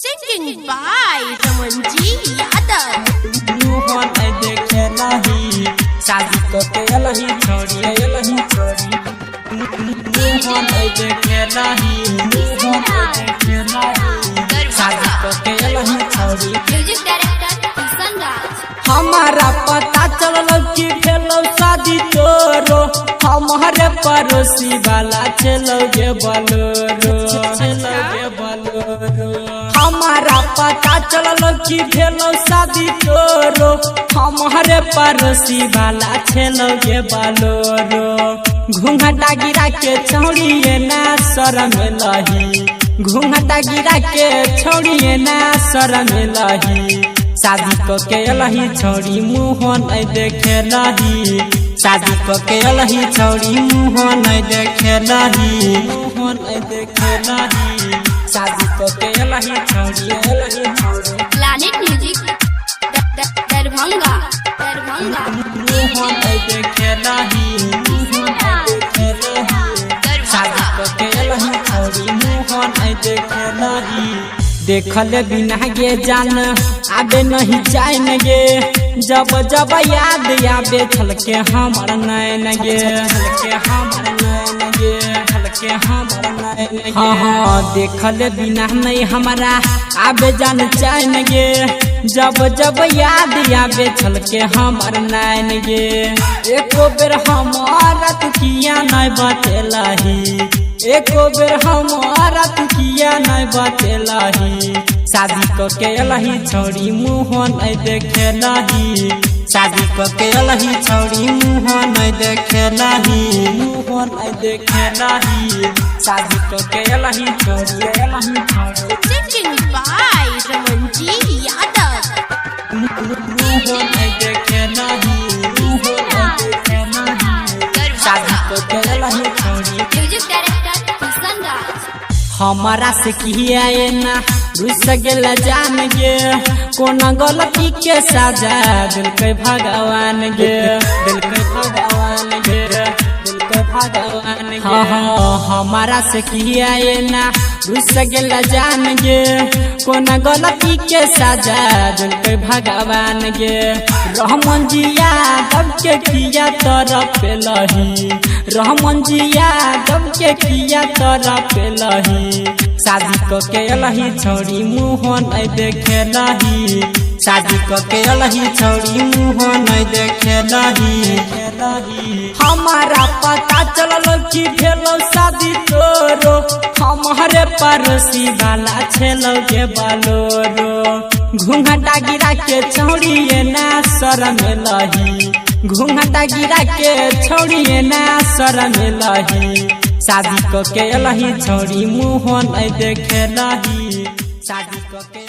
Singing by Ramanji Yadav. Mohan आई देखे नहीं शादी करके अलही छोड़ी मोहन आई देखे नहीं शादी करके अलही छोड़ी। Music director Kisan Raj. हमारा पता चलल कि भेलो शादी तोरो हमारे पड़ोसी वाला चलो गे बोलोरो हमारा पता चलल कि भेलो शादी तोरो हमारे पड़ोसी वाला चलो गे बोलोरो घूंघटा गिरा के छौड़िए ना शरम लही घूंघटा गिरा के छौड़िए ना शरम लही शादी करके अलही छोड़ी मोहन आई देखे नहीं शादी करके अलही छोड़ी मोहन आई देखे नहीं शादी करके अलही छोड़ी Planet Music Darbhanga. मोहन आई देखे नहीं शादी करके अलही छोड़ी मोहन आई देखे नहीं देखले बिना गे जान आबे नहीं जान गे जब जब याद आबे छलके हमर नैन गे हाँ देखले बिना नहीं हमारा आबे जान जान गे जब जब याद आबे छलके हमर नैन गे एको बेर हमारा तू किया नहीं बतेलही एको बेर हमारा तू किया नहीं बतेलही शादी करके अलही छोड़ी मोहन आई देखे नहीं शादी करके अलही छोड़ी मोहन आई देखे नहीं शादी करके अलही छोड़ी Singing by Ramanji Yadav. Mohan आई देखे नहीं शादी करके अलही छोड़ी। Music director Kisan Raj. हमारा से किया ना रुस गेल जान गे कोना गलती के सजा दिल के भगवान गे हाँ हमारा से किया ना रुस गेल जान गे कोना गलती के सजा दिल के भगवान गे रहमन जी यादव के किया तरफ लही रहमन जी यादव के किया तरफ लही शादी करके अलही छोड़ी मोहन आई देखे नहीं शादी करके अलही छोड़ी मोहन आई देखे नहीं हमारा पता चलल कि भेलो शादी तोरो हमारे पड़ोसी वाला छेलो के बोलोरो घूंघटा गिरा के छौड़िए ना शरम लही घूंघटा गिरा के छौड़िए ना शरम लही शादी करके अलही छोड़ी मोहन आई देखे नहीं शादी करके